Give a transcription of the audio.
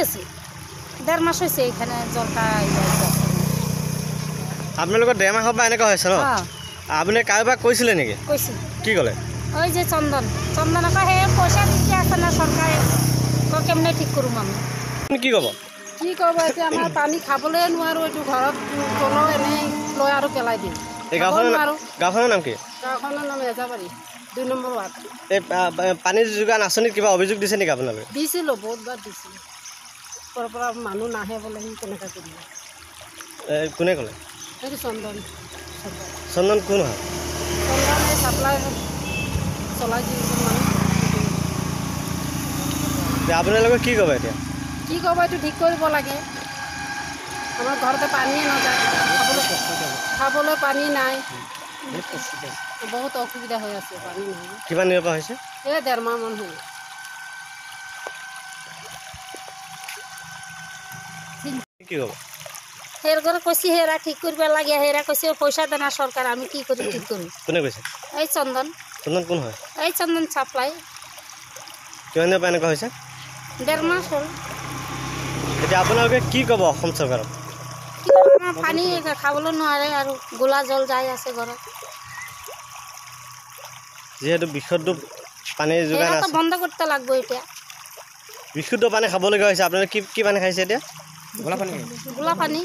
গেছে 1.5 মাস হয়েছে এখানে জলটা আপোনালোকৰ 1.5 মাহৰ পৰা এনেকুৱা হৈছে ন আপুনি কাৰোবাক কৈছিলে নেকি কৈছে কি ক'লে ওই যে চন্দনক হে পয়সা দিতে আছে না সরকারে কেমনে ঠিক করুম আমি কি ক'ব কি ক'ব এতিয়া আমাৰ পানী খাবলৈ নোৱাৰো এইটো ঘৰত তল এনেই লৈ আৰু পেলাই দিম এই গাঁওখনৰ নাম কি গাঁওখনৰ নাম এজাবাৰী 2 নম্বৰ ৱাৰ্ড এই পানীৰ যোগান আঁচনিত কিবা অভিযোগ দিছে নেকি আপোনালোকে দিছিলোঁ বহুতবাৰ দিছিলোঁ তাৰ পৰা মানুহ নাহে বোলে সি কেনেকৈ কৰিব কোনে ক'লে সেইটো চন্দন কোন হয় চন্দন এই চাপ্লাই চলাই দিছোঁ মানুহ আপোনালোকে কি ক'ব এতিয়া কি ক'ব এইটো ঠিক কৰিব লাগে আমাৰ ঘৰতে পানীয়ে নাযায় খাবলৈ পানী নাই বহুত অসুবিধা হৈ আছে পানী নাই কিমান দিনৰ পৰা হৈছে এই 1.5 মাহ মান হ'ল কি ক'ব হের ঘরে কইছি হেরা ঠিক করবে লাগে হেরা কইছে পয়সা দেনা সরকার আমি কি করি ঠিক করি কোনে কৈছে এই চন্দন কোন হয় এই চন্দন সাপ্লাই কিমান দিনৰ পৰা এনেকুৱা হৈছে 1.5 মাস হল এতিয়া আপোনালোকে কি ক'ব অসম চৰকাৰক পানী খাবলৈ নোৱাৰে আৰু গোলা জল যাই আছে ঘৰত যেহেতু বিশুদ্ধ পানীৰ যোগান এটা আছে বন্ধ করতে লাগবে এটা বিশুদ্ধ পানী খাবলগীয়া হৈছে আপোনালোকে কি পানী খাইছে এতিয়া গোলা পানী